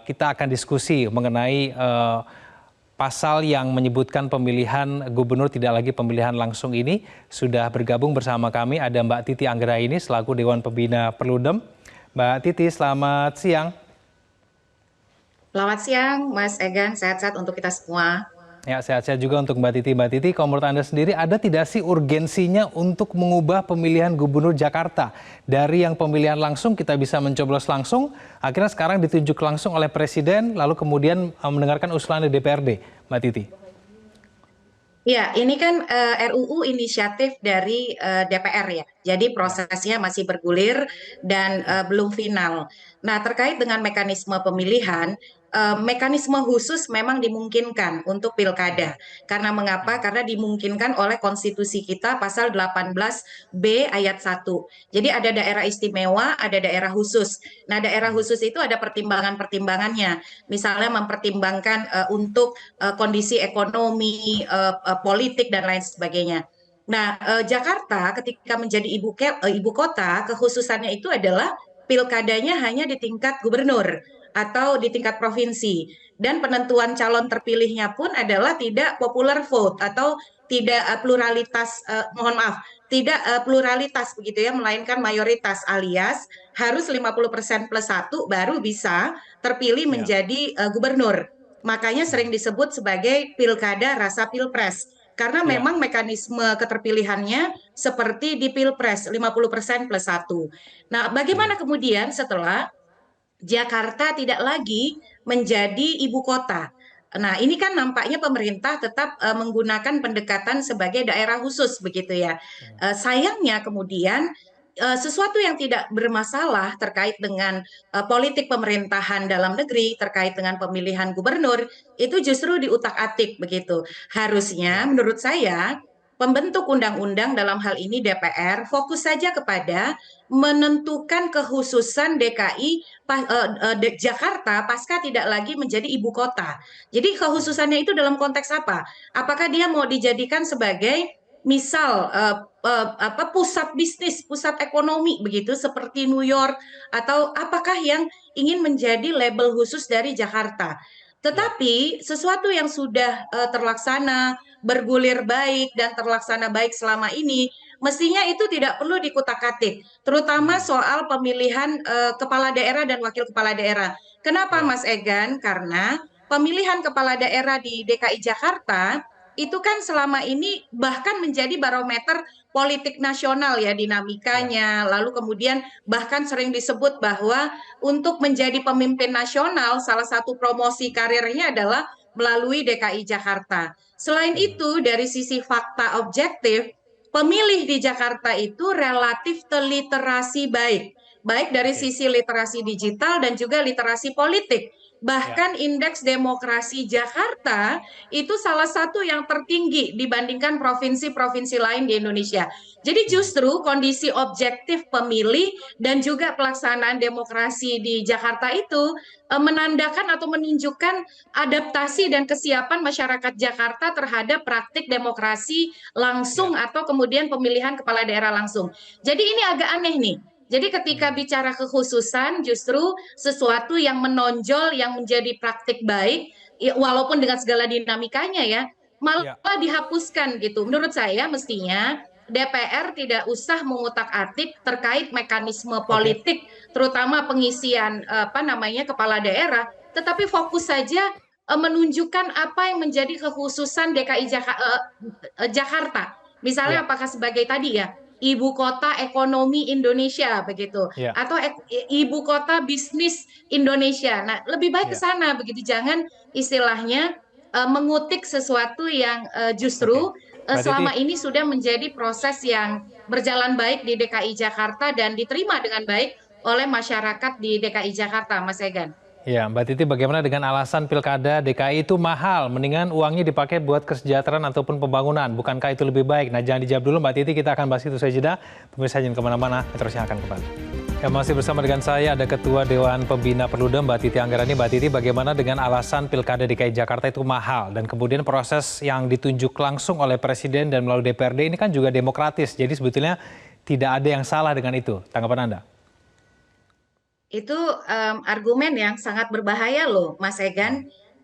kita akan diskusi mengenai pasal yang menyebutkan pemilihan gubernur tidak lagi pemilihan langsung ini. Sudah bergabung bersama kami ada Mbak Titi Anggraini selaku Dewan Pembina Perludem. Mbak Titi, selamat siang. Selamat siang, Mas Egan. Sehat-sehat untuk kita semua. Ya, sehat-sehat juga untuk Mbak Titi. Mbak Titi, kalau menurut Anda sendiri, ada tidak sih urgensinya untuk mengubah pemilihan gubernur Jakarta? Dari yang pemilihan langsung, kita bisa mencoblos langsung, akhirnya sekarang ditunjuk langsung oleh Presiden, lalu kemudian mendengarkan usulan di DPRD. Mbak Titi. Ya, ini kan RUU inisiatif dari DPR ya. Jadi prosesnya masih bergulir dan belum final. Nah, terkait dengan mekanisme pemilihan, mekanisme khusus memang dimungkinkan untuk pilkada. Karena mengapa? Karena dimungkinkan oleh konstitusi kita pasal 18B ayat 1. Jadi ada daerah istimewa, ada daerah khusus. Nah, daerah khusus itu ada pertimbangan-pertimbangannya. Misalnya mempertimbangkan untuk kondisi ekonomi, politik dan lain sebagainya. Nah, Jakarta ketika menjadi ibu kota, kekhususannya itu adalah pilkadanya hanya di tingkat gubernur atau di tingkat provinsi, dan penentuan calon terpilihnya pun adalah tidak popular vote atau tidak pluralitas, mohon maaf, tidak pluralitas begitu ya, melainkan mayoritas, alias harus 50% plus 1 baru bisa terpilih menjadi gubernur. Makanya sering disebut sebagai pilkada rasa pilpres. Karena memang mekanisme keterpilihannya seperti di Pilpres 50% plus 1. Nah, bagaimana kemudian setelah Jakarta tidak lagi menjadi ibu kota? Nah, ini kan nampaknya pemerintah tetap menggunakan pendekatan sebagai daerah khusus begitu ya. Sayangnya kemudian sesuatu yang tidak bermasalah terkait dengan politik pemerintahan dalam negeri, terkait dengan pemilihan gubernur, itu justru diutak-atik begitu. Harusnya menurut saya pembentuk undang-undang dalam hal ini DPR fokus saja kepada menentukan kekhususan DKI Jakarta pasca tidak lagi menjadi ibu kota. Jadi kekhususannya itu dalam konteks apa? Apakah dia mau dijadikan sebagai misal pusat bisnis, pusat ekonomi begitu seperti New York, atau apakah yang ingin menjadi label khusus dari Jakarta? Tetapi sesuatu yang sudah terlaksana, bergulir baik dan terlaksana baik selama ini, mestinya itu tidak perlu dikutak-atik, terutama soal pemilihan kepala daerah dan wakil kepala daerah. Kenapa Mas Egan? Karena pemilihan kepala daerah di DKI Jakarta itu kan selama ini bahkan menjadi barometer politik nasional ya, dinamikanya. Lalu kemudian bahkan sering disebut bahwa untuk menjadi pemimpin nasional salah satu promosi karirnya adalah melalui DKI Jakarta. Selain itu dari sisi fakta objektif, pemilih di Jakarta itu relatif terliterasi baik, baik dari sisi literasi digital dan juga literasi politik. Bahkan indeks demokrasi Jakarta itu salah satu yang tertinggi dibandingkan provinsi-provinsi lain di Indonesia. Jadi justru kondisi objektif pemilih dan juga pelaksanaan demokrasi di Jakarta itu menandakan atau menunjukkan adaptasi dan kesiapan masyarakat Jakarta terhadap praktik demokrasi langsung atau kemudian pemilihan kepala daerah langsung. Jadi ini agak aneh nih. Jadi ketika bicara kekhususan justru sesuatu yang menonjol yang menjadi praktik baik, walaupun dengan segala dinamikanya ya, malah dihapuskan gitu. Menurut saya mestinya DPR tidak usah mengutak-atik terkait mekanisme politik, terutama pengisian kepala daerah, tetapi fokus saja menunjukkan apa yang menjadi kekhususan DKI Jakarta. Misalnya apakah sebagai tadi ya, ibu kota ekonomi Indonesia begitu, atau ibu kota bisnis Indonesia. Nah, lebih baik ke sana begitu, jangan istilahnya mengutik sesuatu yang justru selama ini sudah menjadi proses yang berjalan baik di DKI Jakarta dan diterima dengan baik oleh masyarakat di DKI Jakarta, Mas Egan. Ya, Mbak Titi, bagaimana dengan alasan pilkada DKI itu mahal, mendingan uangnya dipakai buat kesejahteraan ataupun pembangunan, bukankah itu lebih baik? Nah, jangan dijawab dulu Mbak Titi, kita akan bahas itu usai jeda. Pemirsa jangan kemana-mana, terusnya akan kembali. Ya, masih bersama dengan saya ada Ketua Dewan Pembina Perludem, Mbak Titi Anggraini. Mbak Titi, bagaimana dengan alasan pilkada DKI Jakarta itu mahal, dan kemudian proses yang ditunjuk langsung oleh Presiden dan melalui DPRD ini kan juga demokratis, jadi sebetulnya tidak ada yang salah dengan itu. Tanggapan Anda? Itu argumen yang sangat berbahaya loh, Mas Hmm. Egan.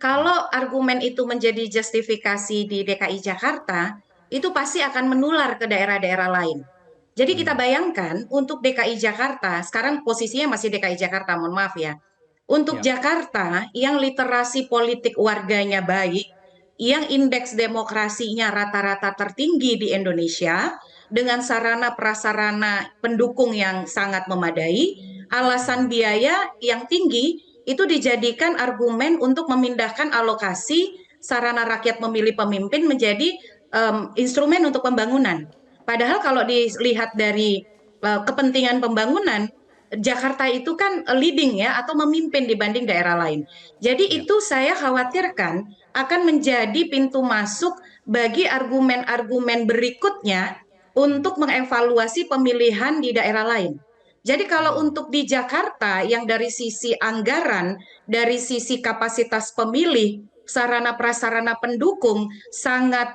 Kalau argumen itu menjadi justifikasi di DKI Jakarta, itu pasti akan menular ke daerah-daerah lain. Jadi kita Hmm. bayangkan untuk DKI Jakarta, sekarang posisinya masih DKI Jakarta, mohon maaf ya. Untuk Ya. Jakarta yang literasi politik warganya baik, yang indeks demokrasinya rata-rata tertinggi di Indonesia, dengan sarana prasarana pendukung yang sangat memadai, alasan Hmm. biaya yang tinggi itu dijadikan argumen untuk memindahkan alokasi sarana rakyat memilih pemimpin menjadi instrumen untuk pembangunan. Padahal kalau dilihat dari kepentingan pembangunan, Jakarta itu kan leading ya atau memimpin dibanding daerah lain. Jadi Ya. itu saya khawatirkan akan menjadi pintu masuk bagi argumen-argumen berikutnya untuk mengevaluasi pemilihan di daerah lain. Jadi kalau Hmm. untuk di Jakarta yang dari sisi anggaran, dari sisi kapasitas pemilih, sarana prasarana pendukung sangat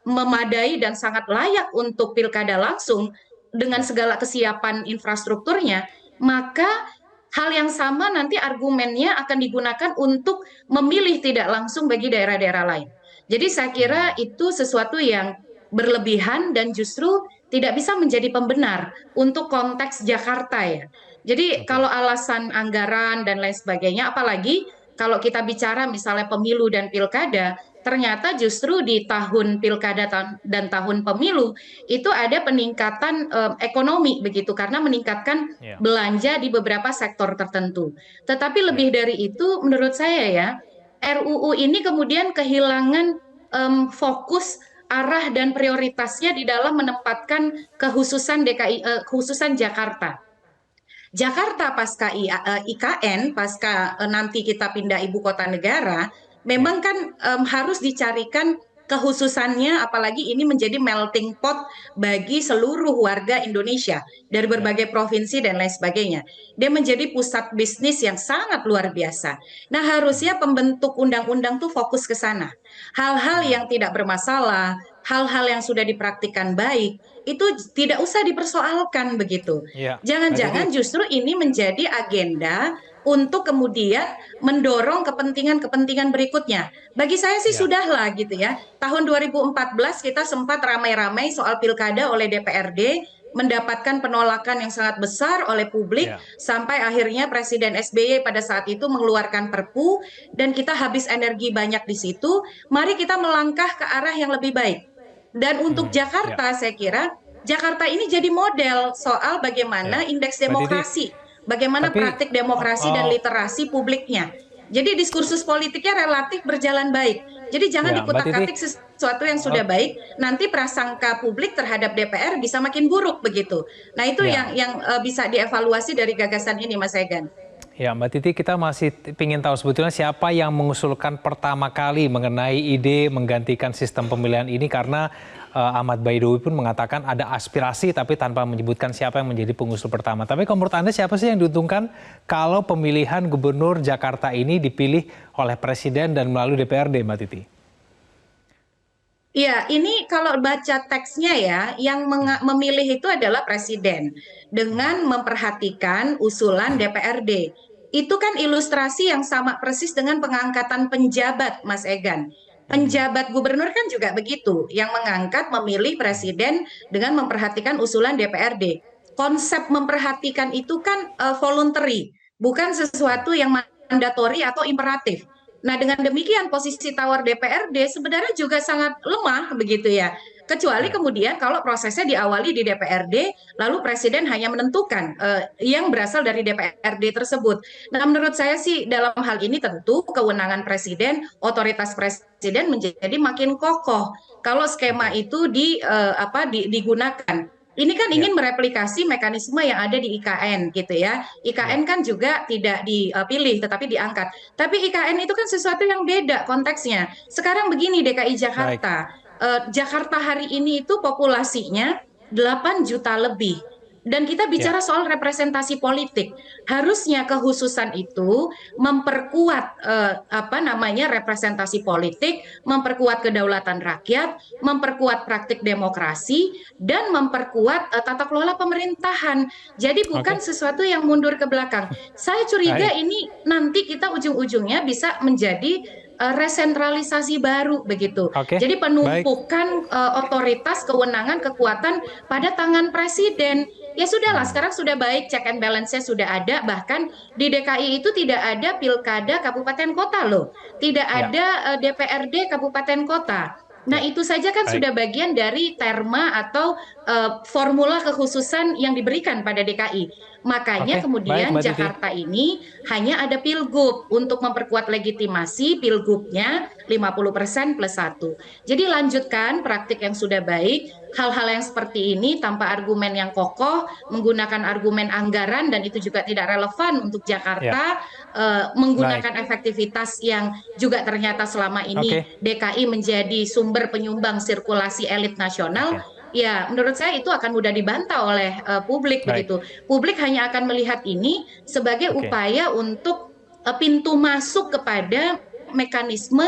memadai dan sangat layak untuk pilkada langsung dengan Ya. segala kesiapan infrastrukturnya, maka hal yang sama nanti argumennya akan digunakan untuk memilih tidak langsung bagi daerah-daerah lain. Jadi saya kira Hmm. itu sesuatu yang berlebihan dan justru tidak bisa menjadi pembenar untuk konteks Jakarta ya. Jadi Oke. kalau alasan anggaran dan lain sebagainya, apalagi kalau kita bicara misalnya pemilu dan pilkada, ternyata justru di tahun pilkada dan tahun pemilu itu ada peningkatan ekonomi begitu karena meningkatkan Ya. belanja di beberapa sektor tertentu. Tetapi Ya. lebih dari itu menurut saya ya RUU ini kemudian kehilangan fokus arah dan prioritasnya di dalam menempatkan kekhususan DKI khususan Jakarta. Jakarta pasca IKN, pasca nanti kita pindah ibu kota negara, Ya. memang kan harus dicarikan kekhususannya, apalagi ini menjadi melting pot bagi seluruh warga Indonesia dari Ya. berbagai provinsi dan lain sebagainya. Dia menjadi pusat bisnis yang sangat luar biasa. Nah, Hmm. harusnya pembentuk undang-undang tuh fokus ke sana. Hal-hal Hmm. yang tidak bermasalah, hal-hal yang sudah dipraktikkan baik, itu tidak usah dipersoalkan begitu. Ya. Mbak Titi. Jangan-jangan justru ini menjadi agenda untuk kemudian mendorong kepentingan-kepentingan berikutnya. Bagi saya sih Ya. sudahlah gitu ya. Tahun 2014 kita sempat ramai-ramai soal pilkada oleh DPRD, mendapatkan penolakan yang sangat besar oleh publik Ya. sampai akhirnya Presiden SBY pada saat itu mengeluarkan Perpu dan kita habis energi banyak di situ. Mari kita melangkah ke arah yang lebih baik. Dan untuk Hmm. Ya. Jakarta saya kira Jakarta ini jadi model soal Ya. bagaimana indeks Mbak Titi. demokrasi, bagaimana Tapi praktik demokrasi dan oh, literasi publiknya. Jadi diskursus politiknya relatif berjalan baik. Jadi jangan ya Mbak Titi. dikutak-katik sesuatu yang Oh, sudah baik, nanti prasangka publik terhadap DPR bisa makin buruk begitu. Nah itu ya. yang bisa dievaluasi dari gagasan ini, Mas Egan. Ya, Mbak Titi, kita masih ingin tahu sebetulnya siapa yang mengusulkan pertama kali mengenai ide menggantikan sistem pemilihan ini karena Ahmad Baidowi pun mengatakan ada aspirasi tapi tanpa menyebutkan siapa yang menjadi pengusul pertama. Tapi kalau menurut Anda siapa sih yang diuntungkan kalau pemilihan gubernur Jakarta ini dipilih oleh Presiden dan melalui DPRD, Mbak Titi? Iya, ini kalau baca teksnya ya, yang Hmm. memilih itu adalah presiden dengan memperhatikan usulan DPRD. Itu kan ilustrasi yang sama persis dengan pengangkatan penjabat, Mas Egan. Hmm. Penjabat gubernur kan juga begitu, yang mengangkat memilih presiden dengan memperhatikan usulan DPRD. Konsep memperhatikan itu kan voluntary, bukan Ya. sesuatu yang mandatori atau imperatif. Nah, dengan demikian posisi tawar DPRD sebenarnya juga sangat lemah begitu ya. Kecuali Ya. kemudian kalau prosesnya diawali di DPRD, lalu Presiden hanya menentukan yang berasal dari DPRD tersebut. Nah, menurut saya sih dalam hal ini tentu kewenangan Presiden, otoritas Presiden menjadi makin kokoh kalau skema Oke. itu digunakan. Ini kan Ya. ingin mereplikasi mekanisme yang ada di IKN gitu ya. IKN Ya. kan juga tidak dipilih tetapi diangkat. Tapi IKN itu kan sesuatu yang beda konteksnya. Sekarang begini DKI Baik. Jakarta. Jakarta hari ini itu populasinya 8 juta lebih. Dan kita Ya, bicara soal representasi politik. Harusnya kehususan itu memperkuat representasi politik, memperkuat kedaulatan rakyat, memperkuat praktik demokrasi, dan memperkuat tata kelola pemerintahan. Jadi bukan oke, sesuatu yang mundur ke belakang. Saya curiga baik, ini nanti kita ujung-ujungnya bisa menjadi resentralisasi baru begitu. oke, Jadi baik. penumpukan otoritas, kewenangan, kekuatan pada tangan presiden. Ya sudahlah, Hmm, sekarang sudah baik, check and balance-nya sudah ada. Bahkan di DKI itu tidak ada pilkada kabupaten kota loh. Tidak ya, ada DPRD kabupaten kota. Nah, ya, itu saja kan baik. sudah bagian dari terma atau formula kekhususan yang diberikan pada DKI. Makanya Oke, baik kemudian Mbak Titi. Jakarta ini hanya ada pilgub untuk memperkuat legitimasi pilgubnya 50% plus 1. Jadi lanjutkan praktik yang sudah baik, hal-hal yang seperti ini tanpa argumen yang kokoh, menggunakan argumen anggaran dan itu juga tidak relevan untuk Ya, Jakarta, baik. menggunakan efektivitas yang juga ternyata selama ini Oke, DKI menjadi sumber penyumbang sirkulasi elit nasional. oke, Ya, menurut saya itu akan mudah dibantah oleh publik baik. begitu. Publik hanya akan melihat ini sebagai Oke, upaya untuk pintu masuk kepada mekanisme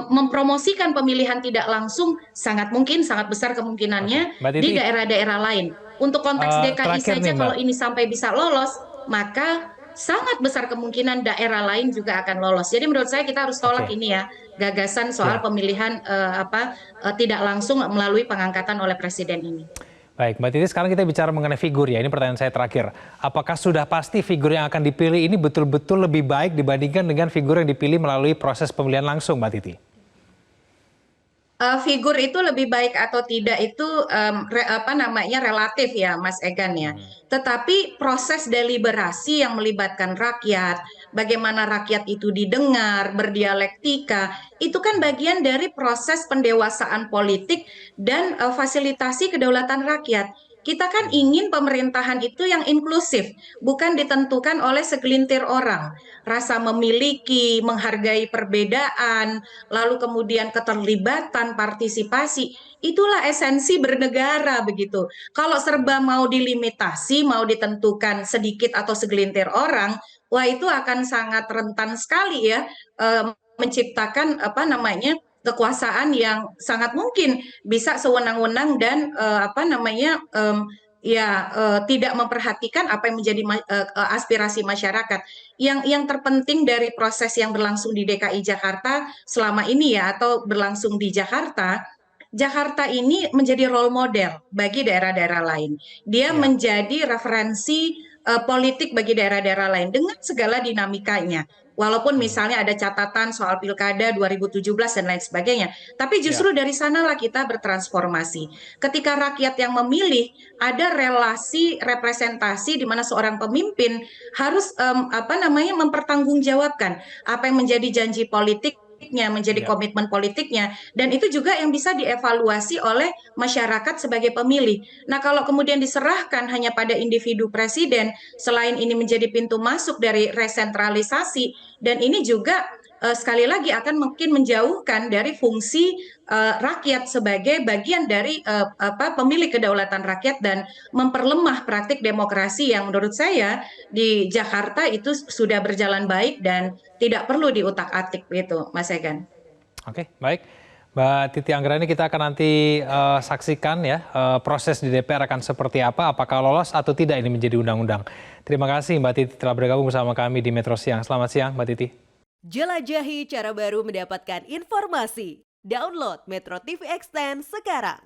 mempromosikan pemilihan tidak langsung, sangat mungkin, sangat besar oke. kemungkinannya Mbak di Titi, daerah-daerah lain. Untuk konteks DKI terakhir saja nih Mbak. kalau ini sampai bisa lolos, maka sangat besar kemungkinan daerah lain juga akan lolos. Jadi menurut saya kita harus tolak Oke, ini ya, gagasan soal ya. pemilihan tidak langsung melalui pengangkatan oleh presiden ini. Baik, Mbak Titi, sekarang kita bicara mengenai figur ya. Ini pertanyaan saya terakhir. Apakah sudah pasti figur yang akan dipilih ini betul-betul lebih baik dibandingkan dengan figur yang dipilih melalui proses pemilihan langsung, Mbak Titi? Figur itu lebih baik atau tidak itu relatif ya Mas Egan ya. Hmm, Tetapi proses deliberasi yang melibatkan rakyat, bagaimana rakyat itu didengar, berdialektika, itu kan bagian dari proses pendewasaan politik dan fasilitasi kedaulatan rakyat. Kita kan hmm, ingin pemerintahan itu yang inklusif, bukan ditentukan oleh segelintir orang. Rasa memiliki, menghargai perbedaan, lalu kemudian keterlibatan, partisipasi, itulah esensi bernegara begitu. Kalau serba mau dilimitasi, mau ditentukan sedikit atau segelintir orang, wah itu akan sangat rentan sekali ya, menciptakan kekuasaan yang sangat mungkin bisa sewenang-wenang dan tidak memperhatikan apa yang menjadi aspirasi masyarakat. Yang terpenting dari proses yang berlangsung di DKI Jakarta selama ini ya, atau berlangsung di Jakarta, Jakarta ini menjadi role model bagi daerah-daerah lain. Dia ya, menjadi referensi politik bagi daerah-daerah lain dengan segala dinamikanya. Walaupun hmm, misalnya ada catatan soal pilkada 2017 dan lain sebagainya, tapi ya, justru dari sanalah kita bertransformasi. Ketika rakyat yang memilih, ada relasi representasi di mana seorang pemimpin harus mempertanggungjawabkan apa yang menjadi janji politiknya, menjadi ya. komitmen politiknya, dan itu juga yang bisa dievaluasi oleh masyarakat sebagai pemilih. Nah, kalau kemudian diserahkan hanya pada individu presiden, selain ini menjadi pintu masuk dari resentralisasi, dan ini juga sekali lagi akan mungkin menjauhkan dari fungsi rakyat sebagai bagian dari pemilik kedaulatan rakyat dan memperlemah praktik demokrasi yang menurut saya di Jakarta itu sudah berjalan baik dan tidak perlu diutak-atik gitu, Mas Egan. Oke, baik. Mbak Titi Anggrani, kita akan nanti saksikan ya proses di DPR akan seperti apa, apakah lolos atau tidak ini menjadi undang-undang. Terima kasih Mbak Titi telah bergabung bersama kami di Metro Siang. Selamat siang Mbak Titi. Jelajahi cara baru mendapatkan informasi. Download Metro TV Extend sekarang.